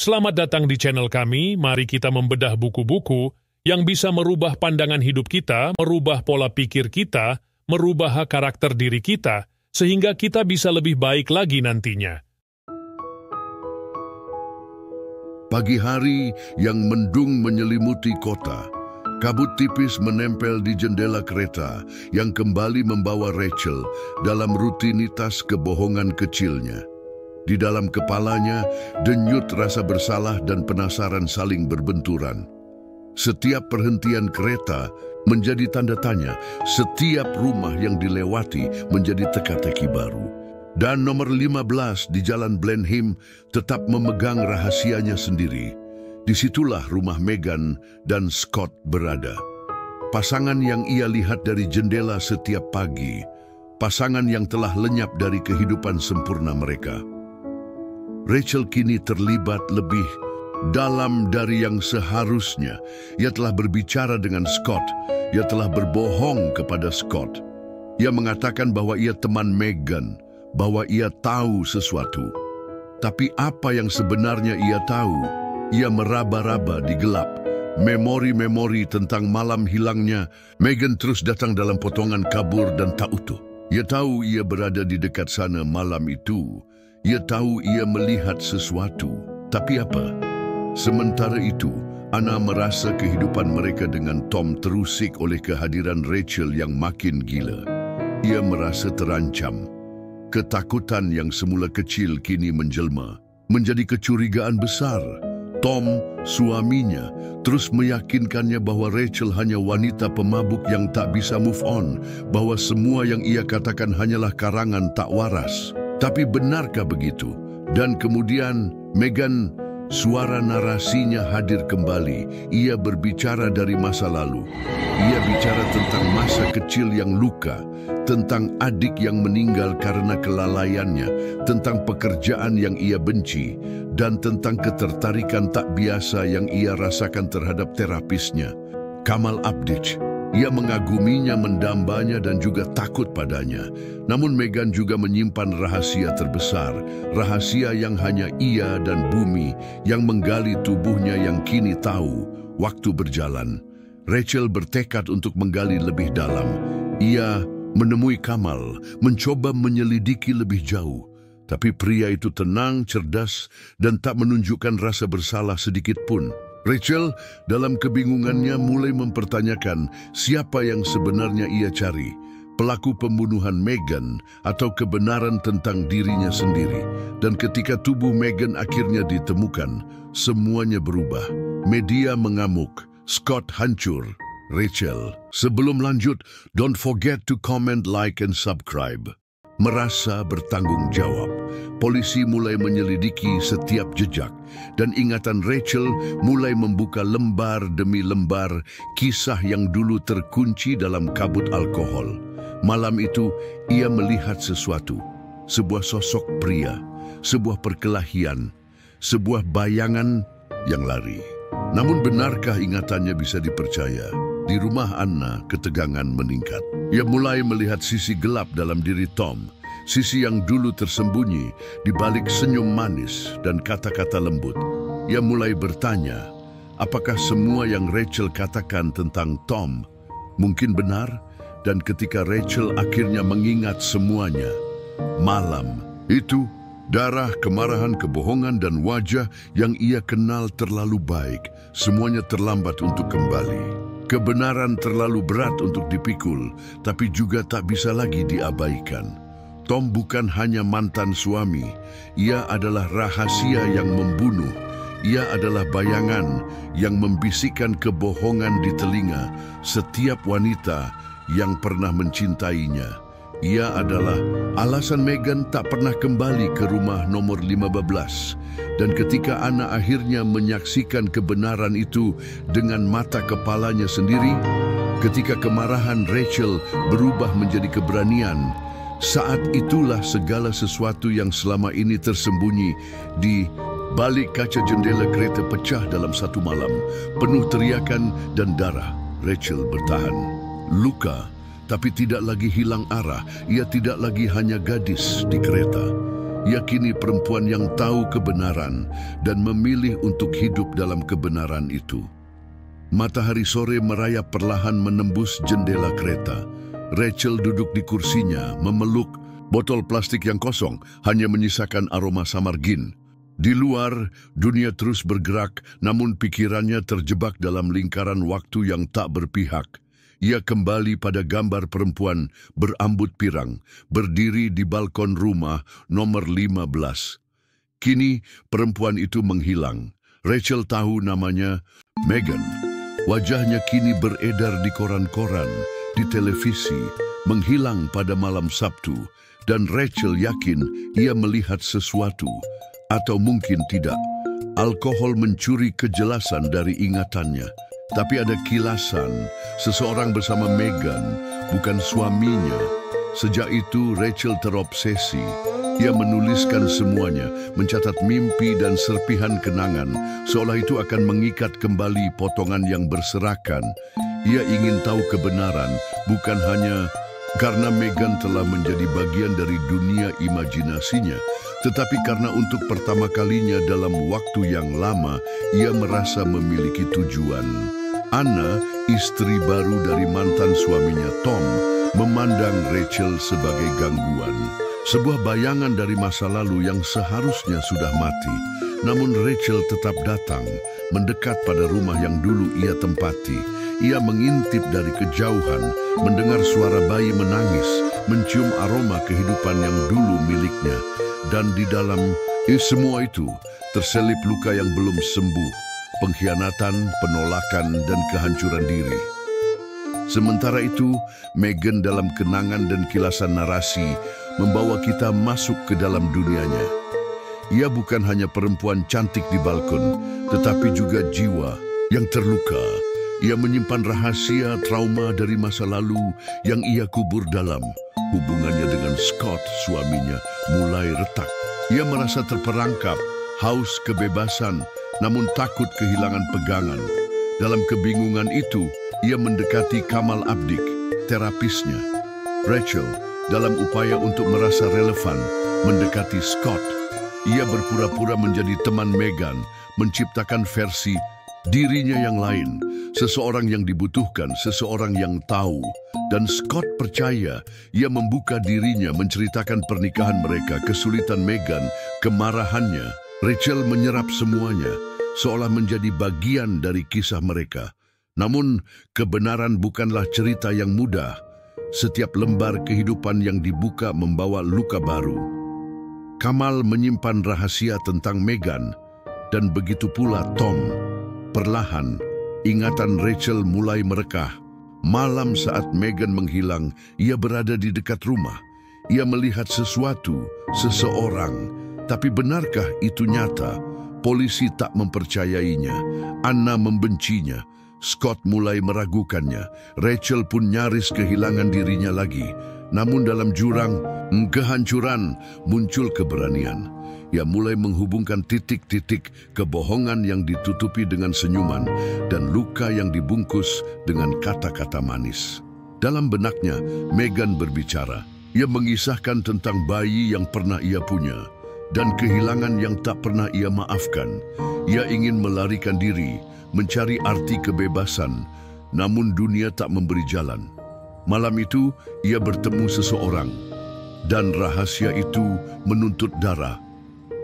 Selamat datang di channel kami. Mari kita membedah buku-buku yang bisa merubah pandangan hidup kita, merubah pola pikir kita, merubah karakter diri kita, sehingga kita bisa lebih baik lagi nantinya. Pagi hari yang mendung menyelimuti kota. Kabut tipis menempel di jendela kereta yang kembali membawa Rachel dalam rutinitas kebohongan kecilnya. Di dalam kepalanya, denyut rasa bersalah dan penasaran saling berbenturan. Setiap perhentian kereta menjadi tanda tanya, setiap rumah yang dilewati menjadi teka-teki baru. Dan nomor 15 di Jalan Blenheim tetap memegang rahasianya sendiri. Disitulah rumah Meghan dan Scott berada. Pasangan yang ia lihat dari jendela setiap pagi. Pasangan yang telah lenyap dari kehidupan sempurna mereka. Rachel kini terlibat lebih dalam dari yang seharusnya. Ia telah berbicara dengan Scott. Ia telah berbohong kepada Scott. Ia mengatakan bahwa ia teman Meghan, bahwa ia tahu sesuatu. Tapi apa yang sebenarnya ia tahu? Ia meraba-raba di gelap. Memori-memori tentang malam hilangnya Meghan terus datang dalam potongan kabur dan tak utuh. Ia tahu ia berada di dekat sana malam itu. Ia tahu ia melihat sesuatu. Tapi apa? Sementara itu, Anna merasa kehidupan mereka dengan Tom terusik oleh kehadiran Rachel yang makin gila. Ia merasa terancam. Ketakutan yang semula kecil kini menjelma menjadi kecurigaan besar. Tom, suaminya, terus meyakinkannya bahwa Rachel hanya wanita pemabuk yang tak bisa move on, bahwa semua yang ia katakan hanyalah karangan tak waras. Tapi benarkah begitu? Dan kemudian Meghan, suara narasinya hadir kembali. Ia berbicara dari masa lalu. Ia bicara tentang masa kecil yang luka, tentang adik yang meninggal karena kelalaiannya, tentang pekerjaan yang ia benci, dan tentang ketertarikan tak biasa yang ia rasakan terhadap terapisnya, Kamal Abdic. Ia mengaguminya, mendambanya, dan juga takut padanya. Namun Meghan juga menyimpan rahasia terbesar, rahasia yang hanya ia dan bumi yang menggali tubuhnya yang kini tahu. Waktu berjalan, Rachel bertekad untuk menggali lebih dalam. Ia menemui Kamal, mencoba menyelidiki lebih jauh. Tapi pria itu tenang, cerdas, dan tak menunjukkan rasa bersalah sedikit pun. Rachel dalam kebingungannya mulai mempertanyakan siapa yang sebenarnya ia cari. Pelaku pembunuhan Meghan atau kebenaran tentang dirinya sendiri. Dan ketika tubuh Meghan akhirnya ditemukan, semuanya berubah. Media mengamuk, Scott hancur. Rachel, sebelum lanjut, don't forget to comment, like, and subscribe. Merasa bertanggung jawab, polisi mulai menyelidiki setiap jejak, dan ingatan Rachel mulai membuka lembar demi lembar kisah yang dulu terkunci dalam kabut alkohol. Malam itu, ia melihat sesuatu, sebuah sosok pria, sebuah perkelahian, sebuah bayangan yang lari. Namun benarkah ingatannya bisa dipercaya? Di rumah Anna, ketegangan meningkat. Ia mulai melihat sisi gelap dalam diri Tom, sisi yang dulu tersembunyi di balik senyum manis dan kata-kata lembut. Ia mulai bertanya, apakah semua yang Rachel katakan tentang Tom mungkin benar? Dan ketika Rachel akhirnya mengingat semuanya, malam itu, darah, kemarahan, kebohongan, dan wajah yang ia kenal terlalu baik, semuanya terlambat untuk kembali. Kebenaran terlalu berat untuk dipikul, tapi juga tak bisa lagi diabaikan. Tom bukan hanya mantan suami, ia adalah rahasia yang membunuh. Ia adalah bayangan yang membisikkan kebohongan di telinga setiap wanita yang pernah mencintainya. Ia adalah alasan Meghan tak pernah kembali ke rumah nomor 15. Dan ketika Anna akhirnya menyaksikan kebenaran itu dengan mata kepalanya sendiri, ketika kemarahan Rachel berubah menjadi keberanian, saat itulah segala sesuatu yang selama ini tersembunyi di balik kaca jendela kereta pecah dalam satu malam, penuh teriakan dan darah. Rachel bertahan. Luka, tapi tidak lagi hilang arah. Ia tidak lagi hanya gadis di kereta. Ia kini perempuan yang tahu kebenaran dan memilih untuk hidup dalam kebenaran itu. Matahari sore merayap perlahan menembus jendela kereta. Rachel duduk di kursinya, memeluk botol plastik yang kosong, hanya menyisakan aroma samar gin. Di luar, dunia terus bergerak, namun pikirannya terjebak dalam lingkaran waktu yang tak berpihak. Ia kembali pada gambar perempuan berambut pirang, berdiri di balkon rumah nomor 15. Kini, perempuan itu menghilang. Rachel tahu namanya Megan. Wajahnya kini beredar di koran-koran, di televisi, menghilang pada malam Sabtu, dan Rachel yakin ia melihat sesuatu, atau mungkin tidak. Alkohol mencuri kejelasan dari ingatannya. Tapi ada kilasan, seseorang bersama Megan, bukan suaminya. Sejak itu Rachel terobsesi. Ia menuliskan semuanya, mencatat mimpi dan serpihan kenangan, seolah itu akan mengikat kembali potongan yang berserakan. Ia ingin tahu kebenaran, bukan hanya karena Megan telah menjadi bagian dari dunia imajinasinya, tetapi karena untuk pertama kalinya dalam waktu yang lama, ia merasa memiliki tujuan. Anna, istri baru dari mantan suaminya Tom, memandang Rachel sebagai gangguan. Sebuah bayangan dari masa lalu yang seharusnya sudah mati. Namun Rachel tetap datang, mendekat pada rumah yang dulu ia tempati. Ia mengintip dari kejauhan, mendengar suara bayi menangis, mencium aroma kehidupan yang dulu miliknya. Dan di dalam semua itu, terselip luka yang belum sembuh. Pengkhianatan, penolakan, dan kehancuran diri. Sementara itu, Megan dalam kenangan dan kilasan narasi membawa kita masuk ke dalam dunianya. Ia bukan hanya perempuan cantik di balkon, tetapi juga jiwa yang terluka. Ia menyimpan rahasia trauma dari masa lalu yang ia kubur dalam. Hubungannya dengan Scott, suaminya, mulai retak. Ia merasa terperangkap, haus kebebasan, namun takut kehilangan pegangan. Dalam kebingungan itu, ia mendekati Kamal Abdik, terapisnya. Rachel, dalam upaya untuk merasa relevan, mendekati Scott. Ia berpura-pura menjadi teman Megan, menciptakan versi dirinya yang lain, seseorang yang dibutuhkan, seseorang yang tahu. Dan Scott percaya, ia membuka dirinya menceritakan pernikahan mereka, kesulitan Megan, kemarahannya. Rachel menyerap semuanya, seolah menjadi bagian dari kisah mereka. Namun, kebenaran bukanlah cerita yang mudah. Setiap lembar kehidupan yang dibuka membawa luka baru. Kamal menyimpan rahasia tentang Megan, dan begitu pula Tom. Perlahan, ingatan Rachel mulai merekah. Malam saat Megan menghilang, ia berada di dekat rumah. Ia melihat sesuatu, seseorang. Tapi benarkah itu nyata? Polisi tak mempercayainya. Anna membencinya. Scott mulai meragukannya. Rachel pun nyaris kehilangan dirinya lagi. Namun dalam jurang kehancuran muncul keberanian. Ia mulai menghubungkan titik-titik kebohongan yang ditutupi dengan senyuman dan luka yang dibungkus dengan kata-kata manis. Dalam benaknya, Megan berbicara. Ia mengisahkan tentang bayi yang pernah ia punya dan kehilangan yang tak pernah ia maafkan. Ia ingin melarikan diri, mencari arti kebebasan, namun dunia tak memberi jalan. Malam itu, ia bertemu seseorang, dan rahasia itu menuntut darah.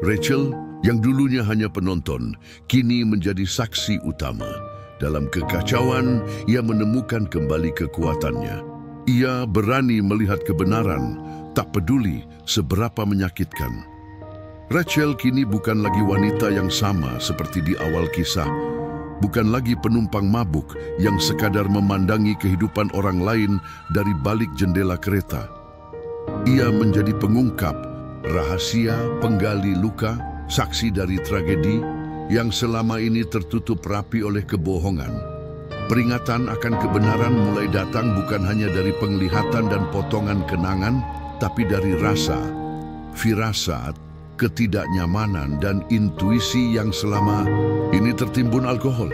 Rachel, yang dulunya hanya penonton, kini menjadi saksi utama. Dalam kekacauan, ia menemukan kembali kekuatannya. Ia berani melihat kebenaran, tak peduli seberapa menyakitkan. Rachel kini bukan lagi wanita yang sama seperti di awal kisah. Bukan lagi penumpang mabuk yang sekadar memandangi kehidupan orang lain dari balik jendela kereta. Ia menjadi pengungkap, rahasia, penggali luka, saksi dari tragedi yang selama ini tertutup rapi oleh kebohongan. Peringatan akan kebenaran mulai datang bukan hanya dari penglihatan dan potongan kenangan, tapi dari rasa, firasat, ketidaknyamanan, dan intuisi yang selama ini tertimbun alkohol.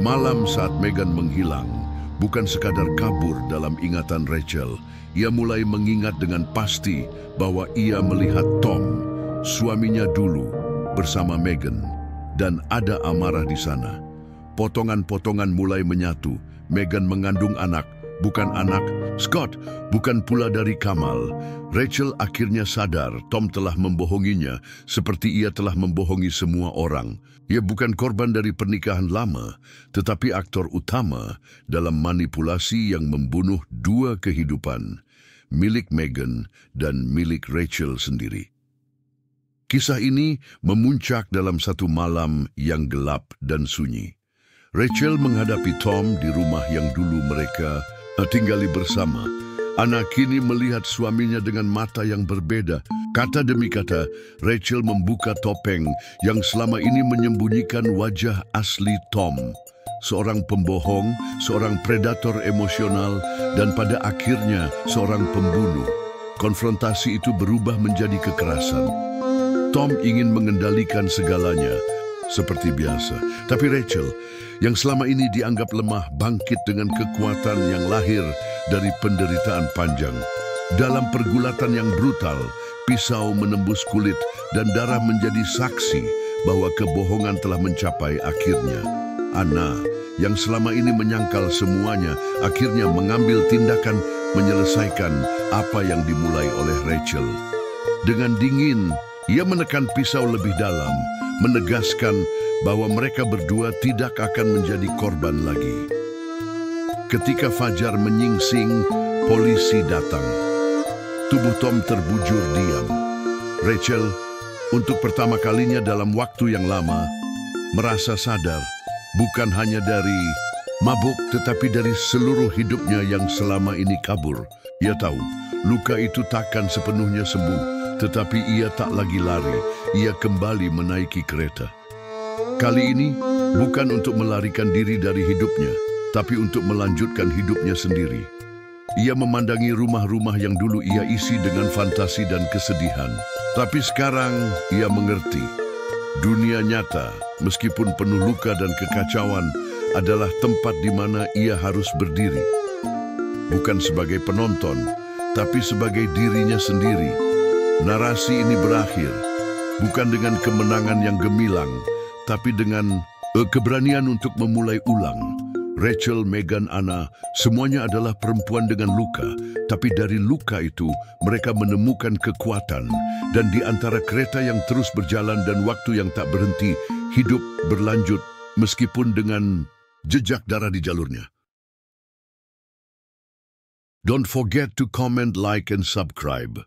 Malam saat Megan menghilang, bukan sekadar kabur dalam ingatan Rachel. Ia mulai mengingat dengan pasti bahwa ia melihat Tom, suaminya dulu bersama Meghan, dan ada amarah di sana. Potongan-potongan mulai menyatu. Meghan mengandung anak, bukan anak Scott, bukan pula dari Kamal. Rachel akhirnya sadar Tom telah membohonginya seperti ia telah membohongi semua orang. Ia bukan korban dari pernikahan lama, tetapi aktor utama dalam manipulasi yang membunuh dua kehidupan, milik Meghan dan milik Rachel sendiri. Kisah ini memuncak dalam satu malam yang gelap dan sunyi. Rachel menghadapi Tom di rumah yang dulu mereka tinggali bersama. Anna kini melihat suaminya dengan mata yang berbeda. Kata demi kata, Rachel membuka topeng yang selama ini menyembunyikan wajah asli Tom. Seorang pembohong, seorang predator emosional, dan pada akhirnya seorang pembunuh. Konfrontasi itu berubah menjadi kekerasan. Tom ingin mengendalikan segalanya, seperti biasa. Tapi Rachel, yang selama ini dianggap lemah, bangkit dengan kekuatan yang lahir dari penderitaan panjang. Dalam pergulatan yang brutal, pisau menembus kulit dan darah menjadi saksi bahwa kebohongan telah mencapai akhirnya. Anna, yang selama ini menyangkal semuanya, akhirnya mengambil tindakan menyelesaikan apa yang dimulai oleh Rachel. Dengan dingin, ia menekan pisau lebih dalam, menegaskan bahwa mereka berdua tidak akan menjadi korban lagi. Ketika fajar menyingsing, polisi datang. Tubuh Tom terbujur diam. Rachel, untuk pertama kalinya dalam waktu yang lama, merasa sadar bukan hanya dari mabuk tetapi dari seluruh hidupnya yang selama ini kabur. Ia tahu, luka itu takkan sepenuhnya sembuh, tetapi ia tak lagi lari. Ia kembali menaiki kereta. Kali ini bukan untuk melarikan diri dari hidupnya, tapi untuk melanjutkan hidupnya sendiri. Ia memandangi rumah-rumah yang dulu ia isi dengan fantasi dan kesedihan. Tapi sekarang ia mengerti, dunia nyata, meskipun penuh luka dan kekacauan, adalah tempat di mana ia harus berdiri. Bukan sebagai penonton, tapi sebagai dirinya sendiri. Narasi ini berakhir, bukan dengan kemenangan yang gemilang, tapi dengan keberanian untuk memulai ulang. Rachel, Meghan, Anna, semuanya adalah perempuan dengan luka. Tapi dari luka itu, mereka menemukan kekuatan. Dan di antara kereta yang terus berjalan dan waktu yang tak berhenti, hidup berlanjut meskipun dengan jejak darah di jalurnya. Don't forget to comment, like, and subscribe.